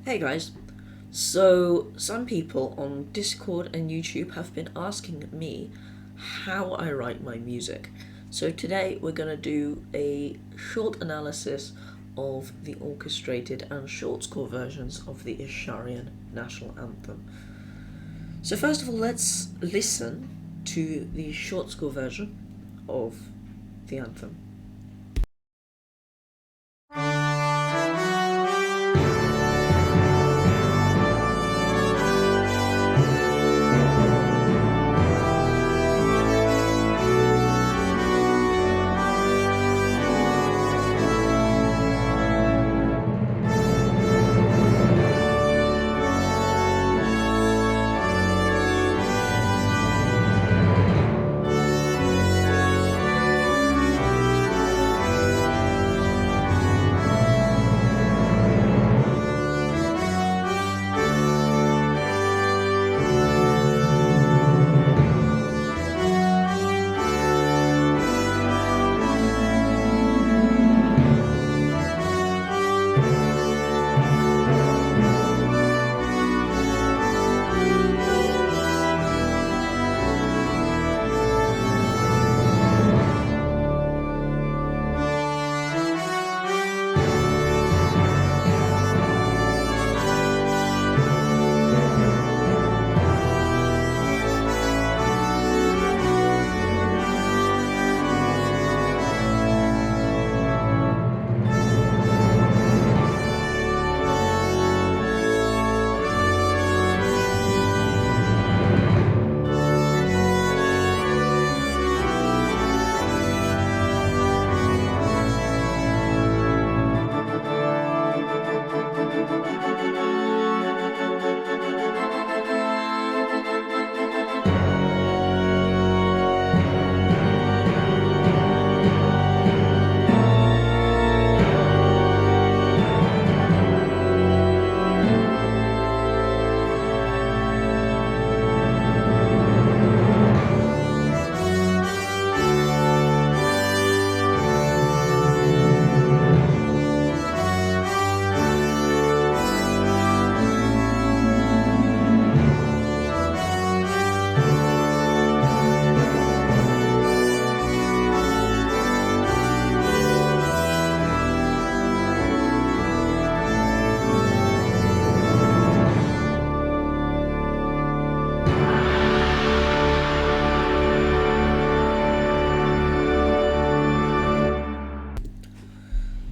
Hey guys, so some people on Discord and YouTube have been asking me how I write my music. So today we're going to do a short analysis of the orchestrated and short score versions of the Escharien national anthem. So first of all, let's listen to the short score version of the anthem.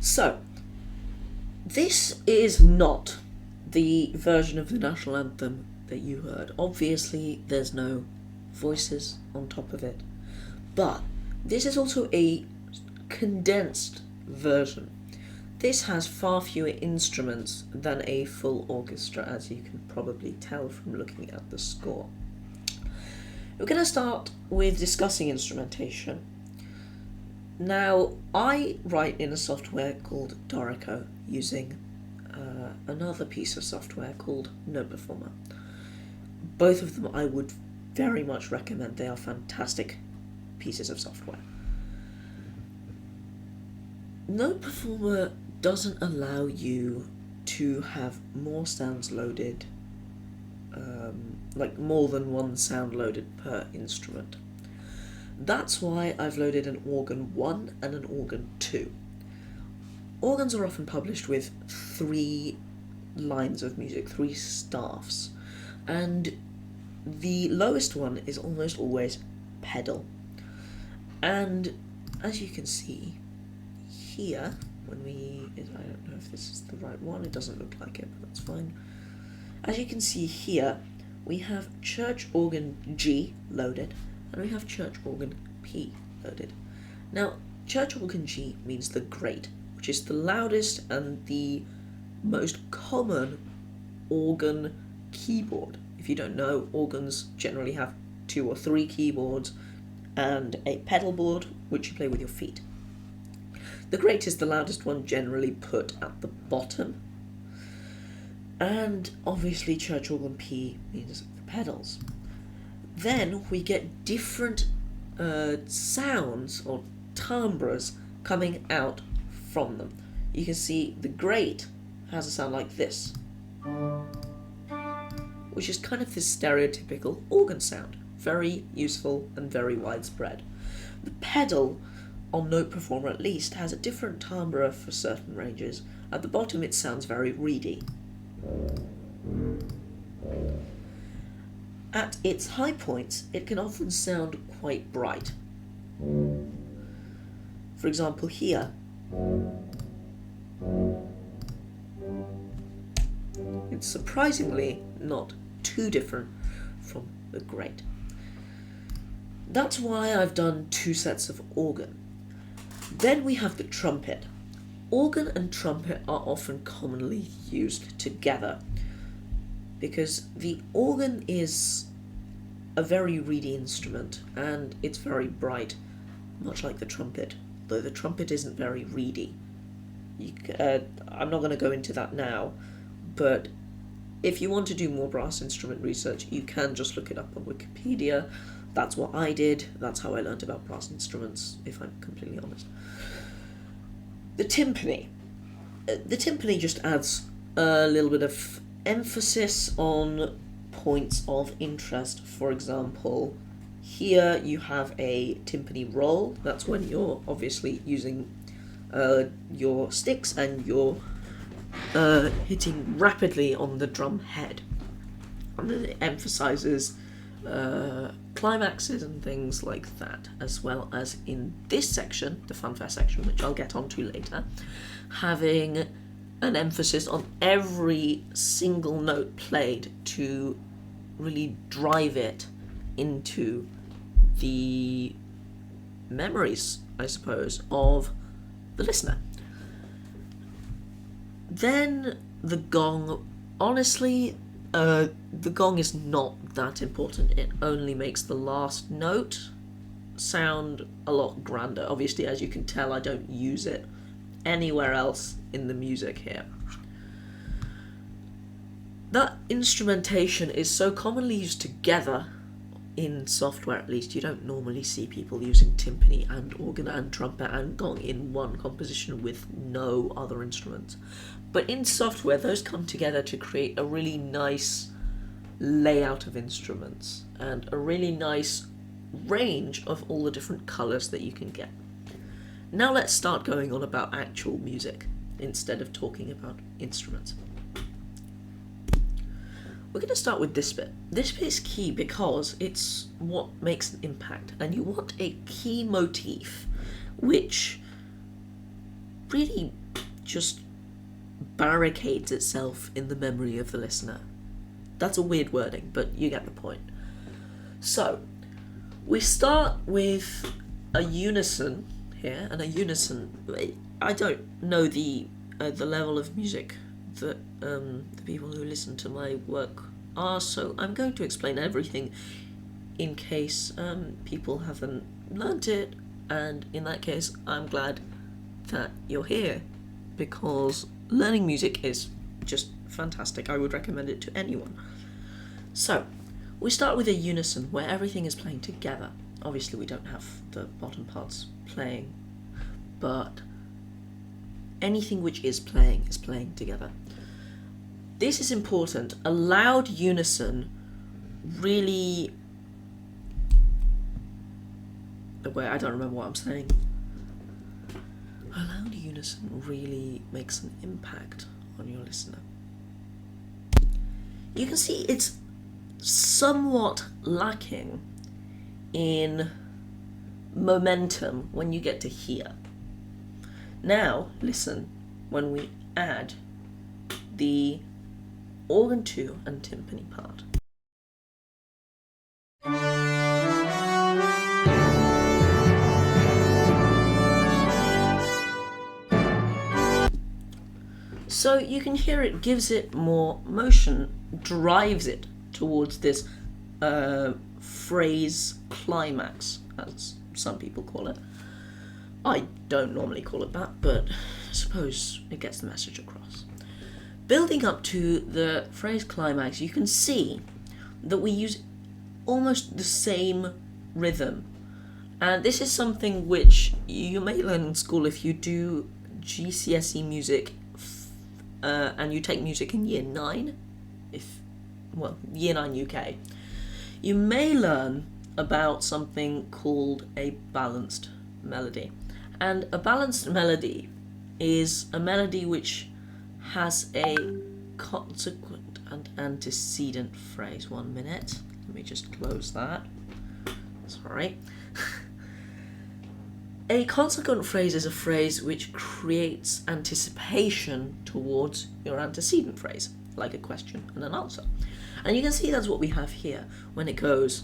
So, this is not the version of the national anthem that you heard. Obviously, there's no voices on top of it, but this is also a condensed version. This has far fewer instruments than a full orchestra, as you can probably tell from looking at the score. We're going to start with discussing instrumentation. Now, I write in a software called Dorico using another piece of software called Note Performer. Both of them I would very much recommend. They are fantastic pieces of software. Note Performer doesn't allow you to have more sounds loaded, like more than one sound loaded per instrument. That's why I've loaded an organ 1 and an organ 2. Organs are often published with 3 lines of music, 3 staffs, and the lowest one is almost always pedal. And as you can see here, I don't know if this is the right one, it doesn't look like it, but that's fine. As you can see here, we have church organ G loaded, and we have church organ P loaded. Now, church organ G means the great, which is the loudest and the most common organ keyboard. If you don't know, organs generally have 2 or 3 keyboards and a pedal board, which you play with your feet. The great is the loudest one, generally put at the bottom. And obviously church organ P means the pedals. Then we get different sounds or timbres coming out from them. You can see the great has a sound like this. which is kind of this stereotypical organ sound. Very useful and very widespread. The pedal, on Note Performer at least, has a different timbre for certain ranges. At the bottom it sounds very reedy. At its high points, it can often sound quite bright. For example, here, it's surprisingly not too different from the great. That's why I've done two sets of organ. Then we have the trumpet. Organ and trumpet are often commonly used together because the organ is a very reedy instrument and it's very bright, much like the trumpet, though the trumpet isn't very reedy. I'm not going to go into that now, but if you want to do more brass instrument research, you can just look it up on Wikipedia. That's what I did. That's how I learned about brass instruments, if I'm completely honest. The timpani. The timpani just adds a little bit of emphasis on points of interest. For example, here you have a timpani roll. That's when you're obviously using your sticks and you're hitting rapidly on the drum head. And then it emphasizes climaxes and things like that, as well as in this section, the fanfare section, which I'll get onto later, having an emphasis on every single note played to really drive it into the memories, I suppose, of the listener. Then the gong. Honestly, the gong is not that important. It only makes the last note sound a lot grander. Obviously, as you can tell, I don't use it anywhere else in the music here. That instrumentation is so commonly used together in software, at least. You don't normally see people using timpani and organ and trumpet and gong in one composition with no other instruments. But in software, those come together to create a really nice layout of instruments and a really nice range of all the different colours that you can get. Now let's start going on about actual music instead of talking about instruments. We're going to start with this bit. This bit is key because it's what makes an impact, and you want a key motif which really just barricades itself in the memory of the listener. That's a weird wording, but you get the point. So, we start with a unison here, and a unison, I don't know the level of music that the people who listen to my work are, so I'm going to explain everything in case people haven't learnt it, and in that case I'm glad that you're here, because learning music is just fantastic. I would recommend it to anyone. So, we start with a unison where everything is playing together. Obviously we don't have the bottom parts playing, but anything which is playing together. This is important. A loud unison really... Wait, I don't remember what I'm saying. A loud unison really makes an impact on your listener. You can see it's somewhat lacking in momentum when you get to here. Now, listen when we add the organ 2 and timpani part. So you can hear it gives it more motion, drives it towards this phrase climax, as some people call it. I don't normally call it that, but I suppose it gets the message across. Building up to the phrase climax, you can see that we use almost the same rhythm. And this is something which you may learn in school if you do GCSE music and you take music in year 9, year 9 UK, you may learn about something called a balanced melody. And a balanced melody is a melody which has a consequent and antecedent phrase. 1 minute. Let me just close that. Sorry. A consequent phrase is a phrase which creates anticipation towards your antecedent phrase, like a question and an answer. And you can see that's what we have here when it goes.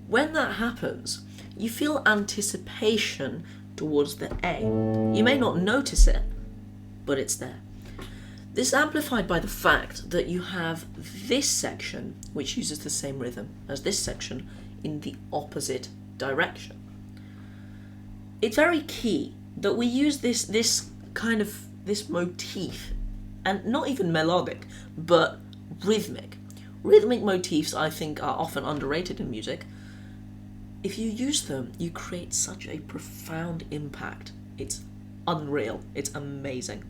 When that happens, you feel anticipation towards the A. You may not notice it, but it's there. This is amplified by the fact that you have this section, which uses the same rhythm as this section, in the opposite direction. It's very key that we use this motif, and not even melodic, but rhythmic. Rhythmic motifs, I think, are often underrated in music. If you use them, you create such a profound impact. It's unreal. It's amazing.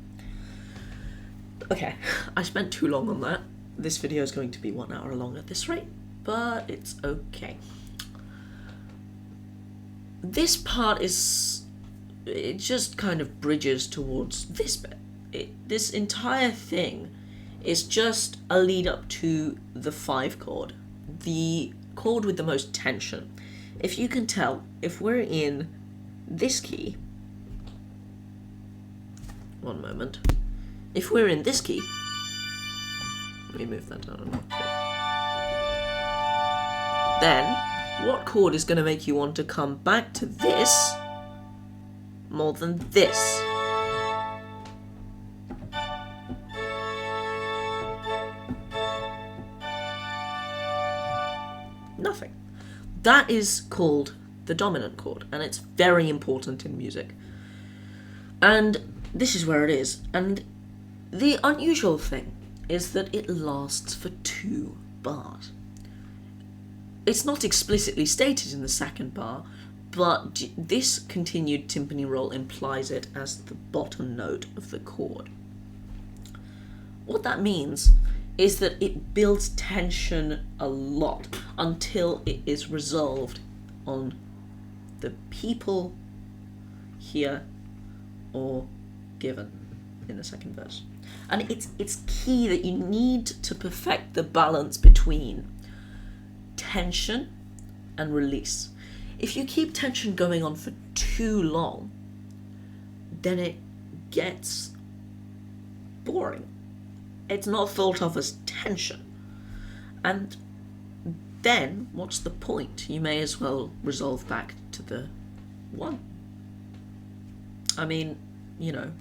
Okay, I spent too long on that. This video is going to be 1 hour long at this rate, but it's okay. This part it just kind of bridges towards this bit. This entire thing is just a lead up to the 5 chord, the chord with the most tension. If you can tell, if we're in this key, 1 moment. If we're in this key, let me move that down a notch. Then, what chord is going to make you want to come back to this more than this? Nothing. That is called the dominant chord, and it's very important in music. And this is where it is. And the unusual thing is that it lasts for 2 bars. It's not explicitly stated in the 2nd bar, but this continued timpani roll implies it as the bottom note of the chord. What that means is that it builds tension a lot until it is resolved on the people here or given in the 2nd verse. And it's key that you need to perfect the balance between tension and release. If you keep tension going on for too long, then it gets boring. It's not thought of as tension. And then, what's the point? You may as well resolve back to the 1. I mean, you know,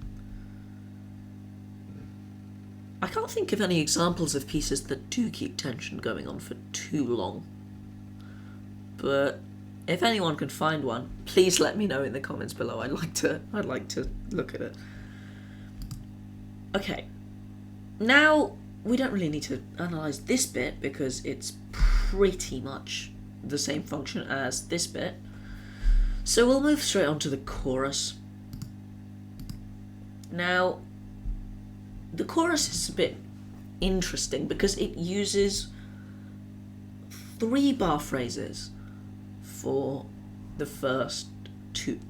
I can't think of any examples of pieces that do keep tension going on for too long. But if anyone can find one, please let me know in the comments below. I'd like to look at it. Okay. Now, we don't really need to analyse this bit because it's pretty much the same function as this bit. So we'll move straight on to the chorus. Now, the chorus is a bit interesting because it uses 3 bar phrases for the first 2.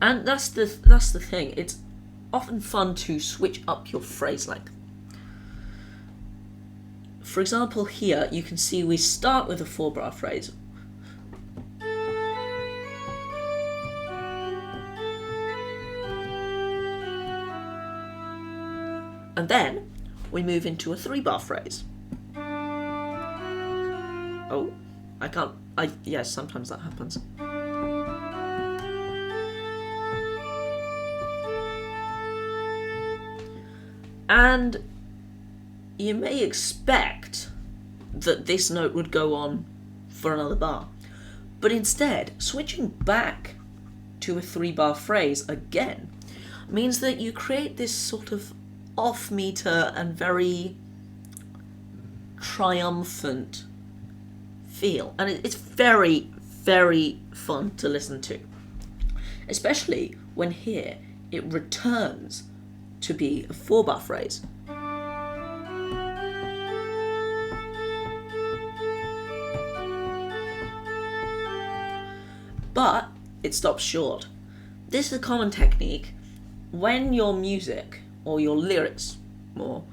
And that's the thing. It's often fun to switch up your phrase length. For example, here you can see we start with a 4 bar phrase. And then we move into a 3 bar phrase. Oh, yes, sometimes that happens. And you may expect that this note would go on for another bar. But instead, switching back to a 3 bar phrase again means that you create this sort of off meter and very triumphant feel, and it's very, very fun to listen to, especially when here it returns to be a 4-bar phrase. But it stops short. This is a common technique when your music, or your lyrics more,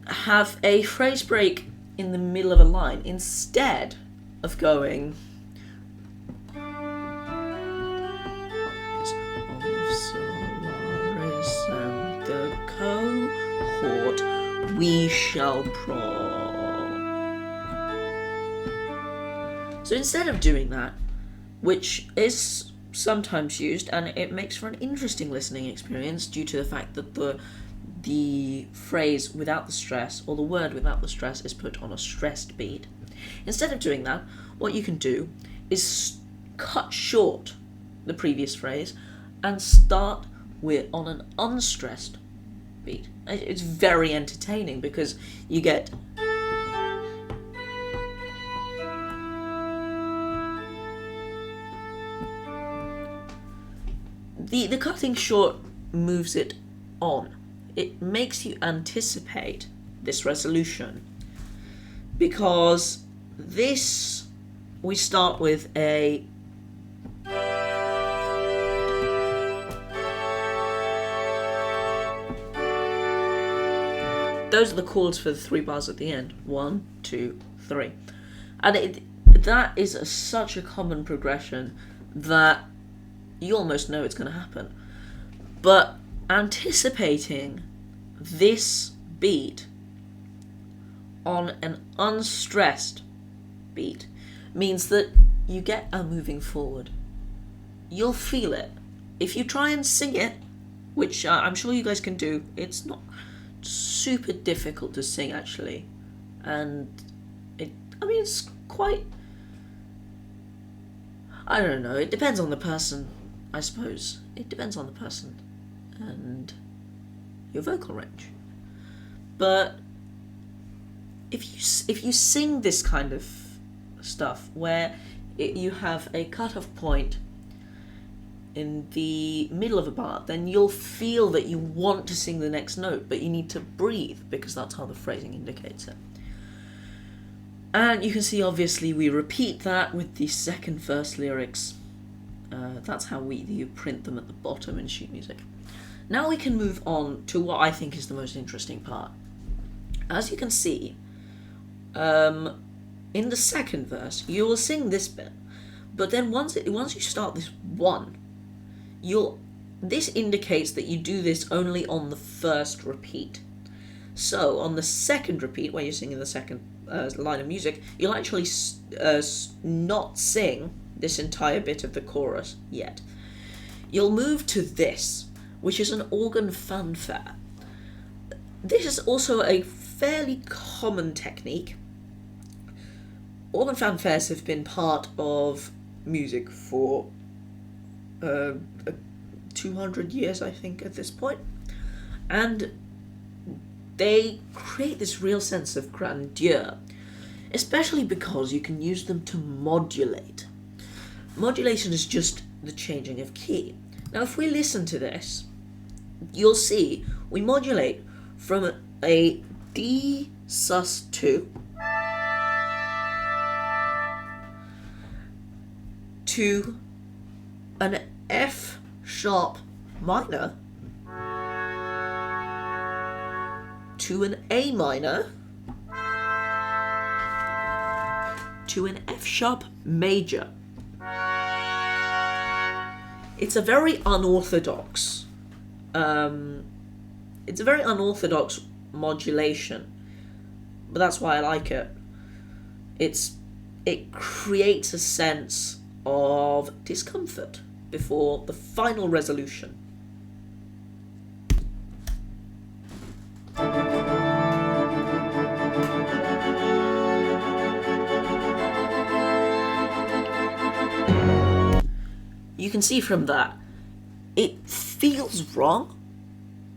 have a phrase break in the middle of a line. Instead of going of Solaris and the cohort we shall pro. So instead of doing that, which is sometimes used, and it makes for an interesting listening experience due to the fact that the phrase without the stress, or the word without the stress, is put on a stressed beat. Instead of doing that, what you can do is cut short the previous phrase and start on an unstressed beat. It's very entertaining because you get the cutting short moves it on. It makes you anticipate this resolution, because this, we start with a those are the chords for the 3 bars at the end. 1, 2, 3. And that is such a common progression that you almost know it's going to happen. But anticipating this beat on an unstressed beat means that you get a moving forward. You'll feel it. If you try and sing it, which I'm sure you guys can do, it's not super difficult to sing actually, and it's quite, I don't know, it depends on the person, I suppose. It depends on the person and your vocal range. But if you sing this kind of stuff where you have a cut-off point in the middle of a bar, then you'll feel that you want to sing the next note, but you need to breathe, because that's how the phrasing indicates it. And you can see, obviously, we repeat that with the second verse lyrics. That's how you print them at the bottom in sheet music. Now we can move on to what I think is the most interesting part. As you can see, in the second verse, you will sing this bit, but then once you start this one, this indicates that you do this only on the first repeat. So on the second repeat, where you're singing the second line of music, you'll actually not sing this entire bit of the chorus yet. You'll move to this, which is an organ fanfare. This is also a fairly common technique. Organ fanfares have been part of music for 200 years, I think, at this point. And they create this real sense of grandeur, especially because you can use them to modulate. Modulation is just the changing of key. Now, if we listen to this, you'll see we modulate from a D sus2 to an F sharp minor to an A minor to an F sharp major. It's a very unorthodox modulation, but that's why I like it. It creates a sense of discomfort before the final resolution. You can see from that, it feels wrong,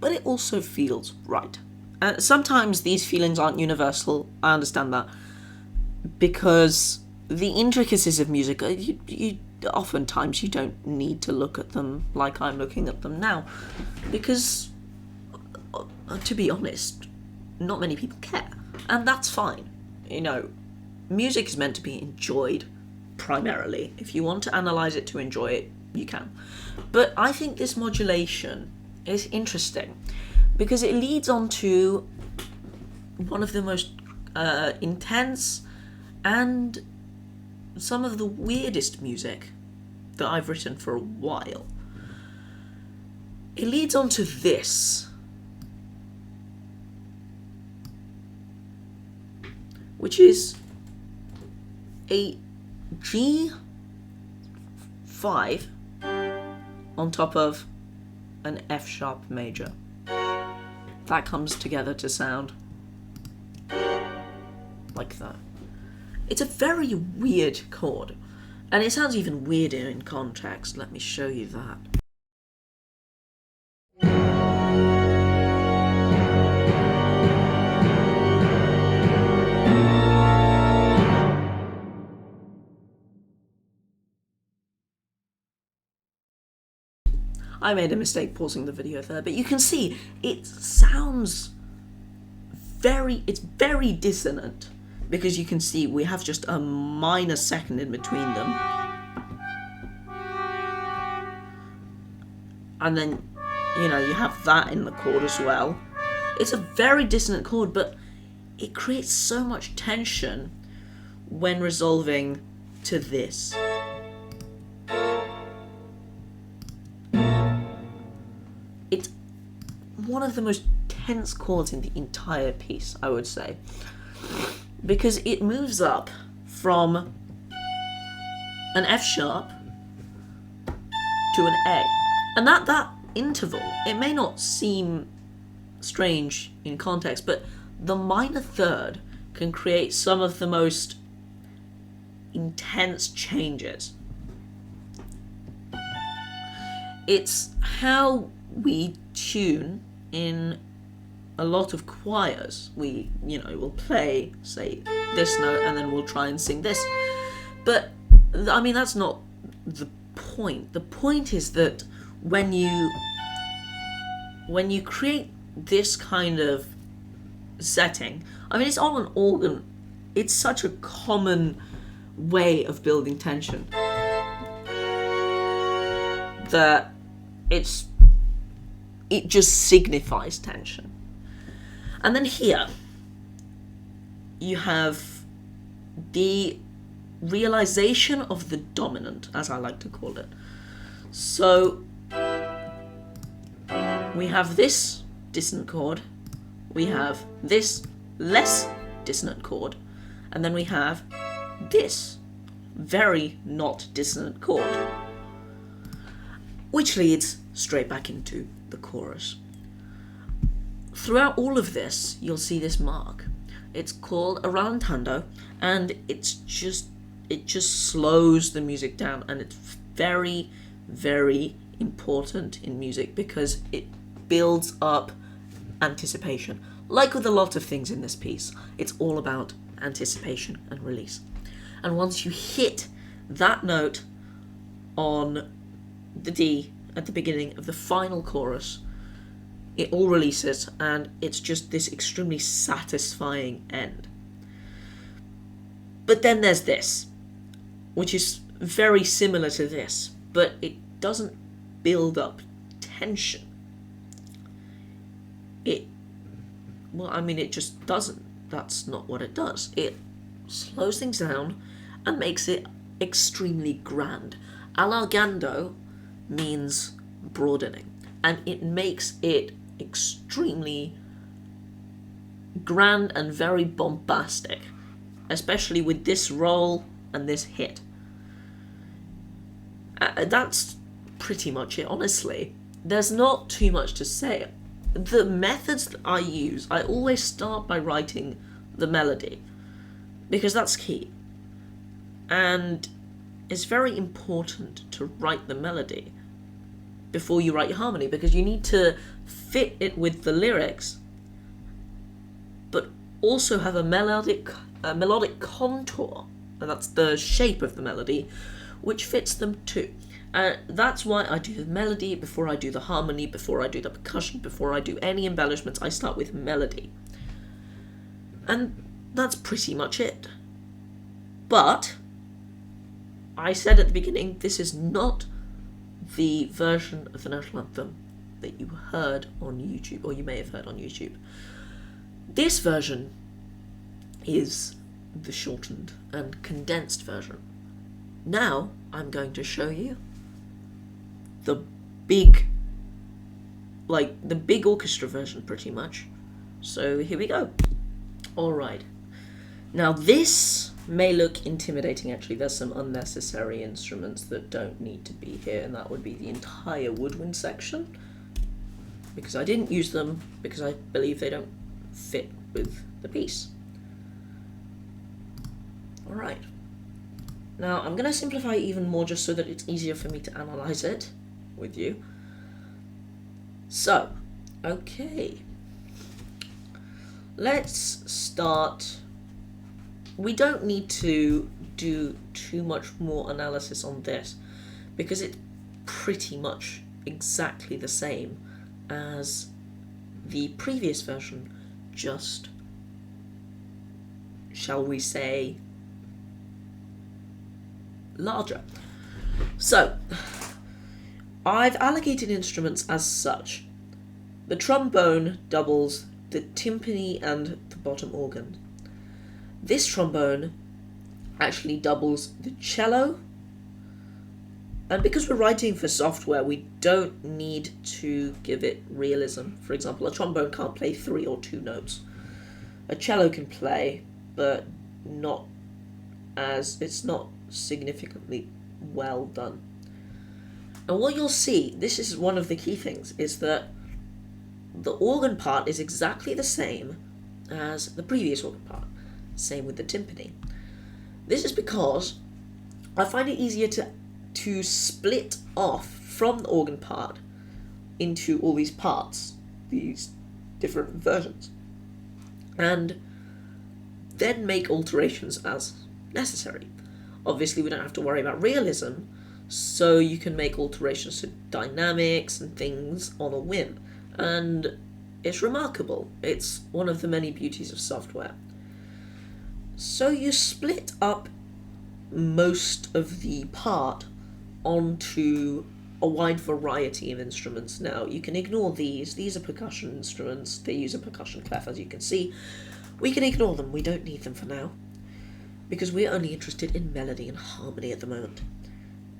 but it also feels right. Sometimes these feelings aren't universal, I understand that, because the intricacies of music, oftentimes you don't need to look at them like I'm looking at them now, because, to be honest, not many people care, and that's fine. Music is meant to be enjoyed primarily. If you want to analyze it to enjoy it, you can. But I think this modulation is interesting because it leads on to one of the most intense and some of the weirdest music that I've written for a while. It leads on to this, which is a G5 on top of an F sharp major. That comes together to sound like that. It's a very weird chord, and it sounds even weirder in context. Let me show you that. I made a mistake pausing the video there, but you can see it sounds it's very dissonant, because you can see we have just a minor second in between them. And then, you have that in the chord as well. It's a very dissonant chord, but it creates so much tension when resolving to this. It's one of the most tense chords in the entire piece, I would say, because it moves up from an F sharp to an A. And that interval, it may not seem strange in context, but the minor third can create some of the most intense changes. It's how we tune in a lot of choirs. We'll play, say, this note, and then we'll try and sing this. But, that's not the point. The point is that when you create this kind of setting, it's on an organ. It's such a common way of building tension that it just signifies tension. And then here you have the realization of the dominant, as I like to call it. So we have this dissonant chord, we have this less dissonant chord, and then we have this very not dissonant chord, which leads straight back into the chorus. Throughout all of this, you'll see this mark. It's called a rallentando, and it just slows the music down, and it's very, very important in music because it builds up anticipation. Like with a lot of things in this piece, it's all about anticipation and release. And once you hit that note on the D at the beginning of the final chorus, it all releases, and it's just this extremely satisfying end. But then there's this, which is very similar to this, but it doesn't build up tension. It just doesn't. That's not what it does. It slows things down and makes it extremely grand. Allargando means broadening, and it makes it extremely grand and very bombastic, especially with this roll and this hit. That's pretty much it, honestly. There's not too much to say. The methods that I use, I always start by writing the melody, because that's key. And it's very important to write the melody before you write your harmony, because you need to fit it with the lyrics, but also have a melodic melodic contour, and that's the shape of the melody, which fits them too. That's why I do the melody before I do the harmony, before I do the percussion, before I do any embellishments. I start with melody. And that's pretty much it. But I said at the beginning, this is not the version of the national anthem that you heard on YouTube, or you may have heard on YouTube. This version is the shortened and condensed version. Now I'm going to show you the big orchestra version, pretty much. So here we go. Alright. Now this may look intimidating. Actually, there's some unnecessary instruments that don't need to be here, and that would be the entire woodwind section, because I didn't use them because I believe they don't fit with the piece. Alright. Now I'm going to simplify it even more just so that it's easier for me to analyze it with you. So, okay. Let's start. We don't need to do too much more analysis on this because it's pretty much exactly the same as the previous version, just, shall we say, larger. So, I've allocated instruments as such. The trombone doubles the timpani and the bottom organ. This trombone actually doubles the cello, and because we're writing for software, we don't need to give it realism. For example, a trombone can't play 3 or 2 notes. A cello can play, but it's not significantly well done. And what you'll see, this is one of the key things, is that the organ part is exactly the same as the previous organ part. Same with the timpani. This is because I find it easier to split off from the organ part into all these parts, these different versions, and then make alterations as necessary. Obviously, we don't have to worry about realism, so you can make alterations to dynamics and things on a whim. And it's remarkable. It's one of the many beauties of software. So you split up most of the part onto a wide variety of instruments. Now, you can ignore these. These are percussion instruments. They use a percussion clef, as you can see. We can ignore them. We don't need them for now, because we're only interested in melody and harmony at the moment.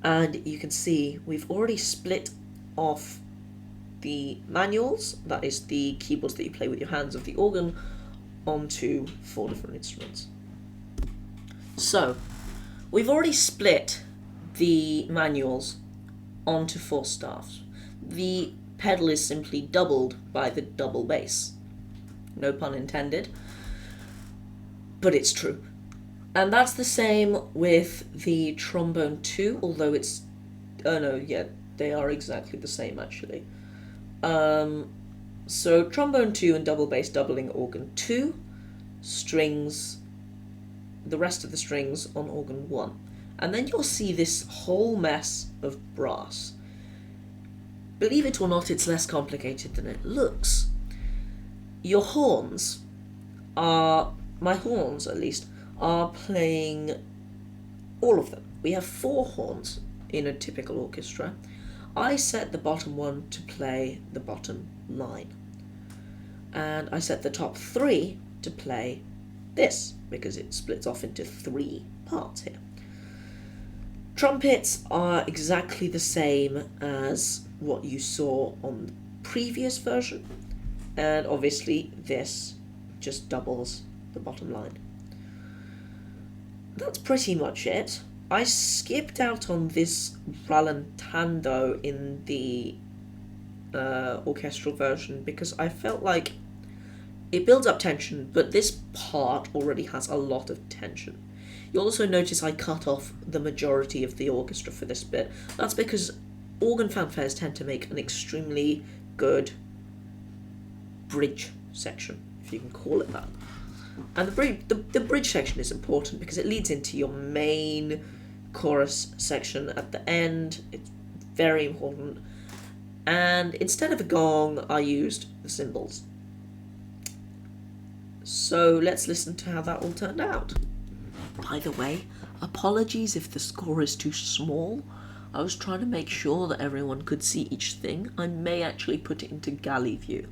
And you can see we've already split off the manuals, that is the keyboards that you play with your hands of the organ, onto 4 different instruments. So, we've already split the manuals onto 4 staffs. The pedal is simply doubled by the double bass. No pun intended, but it's true. And that's the same with the trombone too, although it's... oh no, yeah, they are exactly the same actually. So trombone 2 and double bass doubling organ 2, strings, the rest of the strings on organ 1. And then you'll see this whole mess of brass. Believe it or not, it's less complicated than it looks. Your horns are, my horns at least, are playing all of them. We have 4 horns in a typical orchestra. I set the bottom one to play the bottom line. And I set the top 3 to play this, because it splits off into 3 parts here. Trumpets are exactly the same as what you saw on the previous version, and obviously this just doubles the bottom line. That's pretty much it. I skipped out on this rallentando in the orchestral version because I felt like it builds up tension, but this part already has a lot of tension. You'll also notice I cut off the majority of the orchestra for this bit. That's because organ fanfares tend to make an extremely good bridge section, if you can call it that. And the bridge section is important because it leads into your main chorus section at the end. It's very important. And instead of a gong, I used the cymbals. So let's listen to how that all turned out. By the way, apologies if the score is too small. I was trying to make sure that everyone could see each thing. I may actually put it into galley view.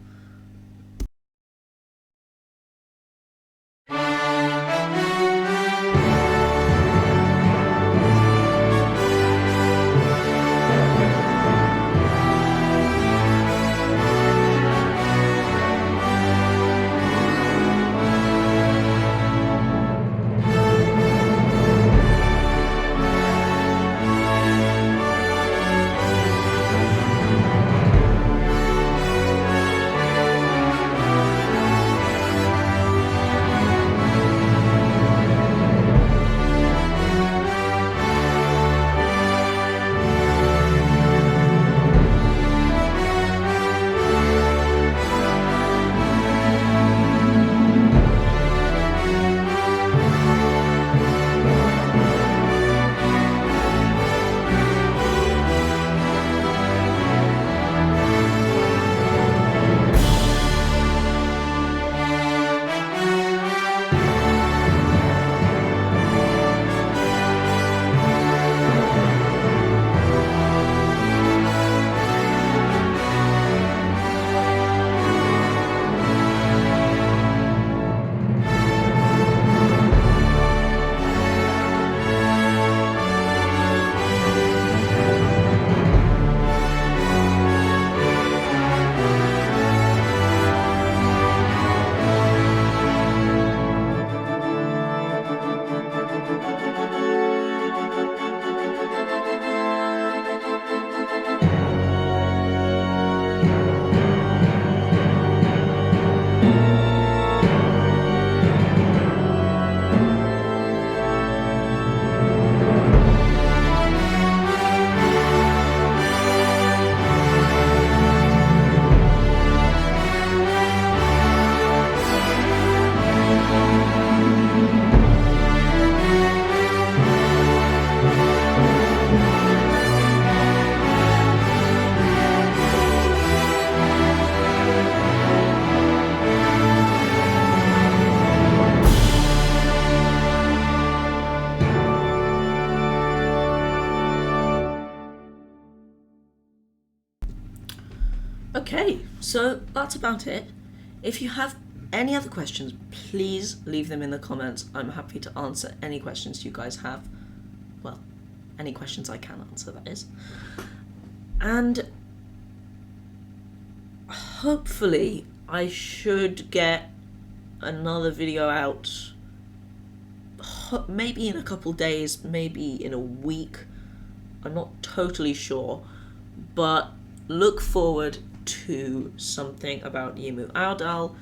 Okay, so that's about it. If you have any other questions, please leave them in the comments. I'm happy to answer any questions you guys have. Well, any questions I can answer, that is. And hopefully I should get another video out maybe in a couple days, maybe in a week. I'm not totally sure, but look forward to something about Yimu Audal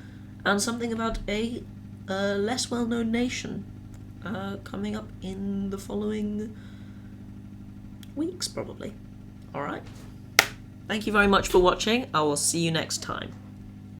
and something about a less well-known nation coming up in the following weeks, probably. Alright. Thank you very much for watching. I will see you next time.